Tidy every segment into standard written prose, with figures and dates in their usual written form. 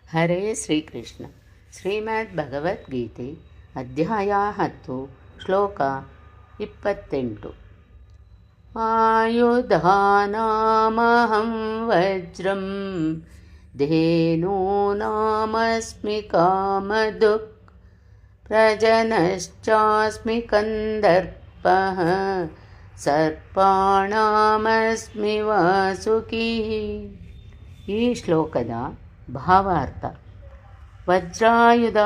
ಹರೇ ಶ್ರೀಕೃಷ್ಣ. ಶ್ರೀಮದ್ ಭಗವದ್ಗೀತೆ ಅಧ್ಯಾಯ 10 ಶ್ಲೋಕ 28. ಆಯುಧಾನಾಮಹಂ ವಜ್ರಂ ಧೇನೂನಾಮಸ್ಮಿ ಕಾಮಧುಕ್ ಪ್ರಜನಶ್ಚಾಸ್ಮಿ ಕಂದರ್ಪಃ ಸರ್ಪಾಣಾಮಸ್ಮಿ ವಾಸುಕಿ. ಈ ಶ್ಲೋಕದ ಭಾವಾರ್ಥ: ವಜ್ರಾಯುಧ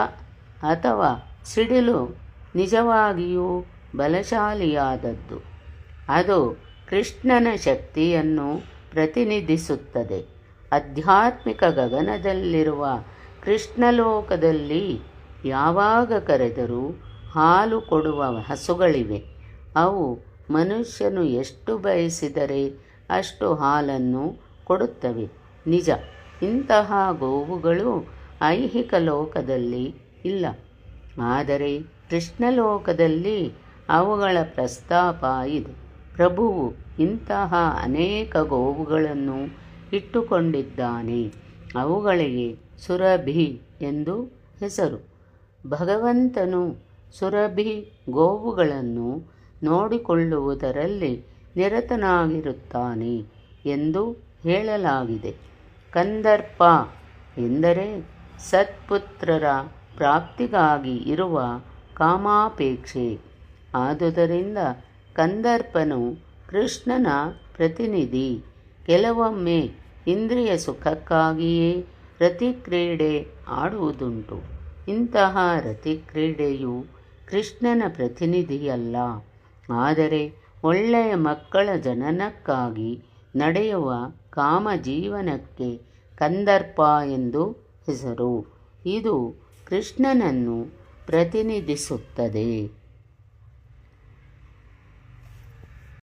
ಅಥವಾ ಸಿಡಿಲು ನಿಜವಾಗಿಯೂ ಬಲಶಾಲಿಯಾದದ್ದು. ಅದು ಕೃಷ್ಣನ ಶಕ್ತಿಯನ್ನು ಪ್ರತಿನಿಧಿಸುತ್ತದೆ. ಆಧ್ಯಾತ್ಮಿಕ ಗಗನದಲ್ಲಿರುವ ಕೃಷ್ಣಲೋಕದಲ್ಲಿ ಯಾವಾಗ ಕರೆದರೂ ಹಾಲು ಕೊಡುವ ಹಸುಗಳಿವೆ. ಅವು ಮನುಷ್ಯನು ಎಷ್ಟು ಬಯಸಿದರೆ ಅಷ್ಟು ಹಾಲನ್ನು ಕೊಡುತ್ತವೆ. ನಿಜ, ಇಂತಹ ಗೋವುಗಳು ಐಹಿಕ ಲೋಕದಲ್ಲಿ ಇಲ್ಲ. ಆದರೆ ಕೃಷ್ಣಲೋಕದಲ್ಲಿ ಅವುಗಳ ಪ್ರಸ್ತಾಪ ಇದೆ. ಪ್ರಭುವು ಇಂತಹ ಅನೇಕ ಗೋವುಗಳನ್ನು ಇಟ್ಟುಕೊಂಡಿದ್ದಾನೆ. ಅವುಗಳಿಗೆ ಸುರಭಿ ಎಂದು ಹೆಸರು. ಭಗವಂತನು ಸುರಭಿ ಗೋವುಗಳನ್ನು ನೋಡಿಕೊಳ್ಳುವುದರಲ್ಲಿ ನಿರತನಾಗಿರುತ್ತಾನೆ ಎಂದು ಹೇಳಲಾಗಿದೆ. ಕಂದರ್ಪ ಎಂದರೆ ಸತ್ಪುತ್ರರ ಪ್ರಾಪ್ತಿಗಾಗಿ ಇರುವ ಕಾಮಾಪೇಕ್ಷೆ. ಆದುದರಿಂದ ಕಂದರ್ಪನು ಕೃಷ್ಣನ ಪ್ರತಿನಿಧಿ. ಕೆಲವೊಮ್ಮೆ ಇಂದ್ರಿಯ ಸುಖಕ್ಕಾಗಿಯೇ ರತಿಕ್ರೀಡೆ ಆಡುವುದುಂಟು. ಇಂತಹ ರತಿಕ್ರೀಡೆಯು ಕೃಷ್ಣನ ಪ್ರತಿನಿಧಿಯಲ್ಲ. ಆದರೆ ಒಳ್ಳೆಯ ಮಕ್ಕಳ ಜನನಕ್ಕಾಗಿ ನಡೆಯುವ ಕಾಮಜೀವನಕ್ಕೆ ಕಂದರ್ಪ ಎಂದು ಹೆಸರು. ಇದು ಕೃಷ್ಣನನ್ನು ಪ್ರತಿನಿಧಿಸುತ್ತದೆ.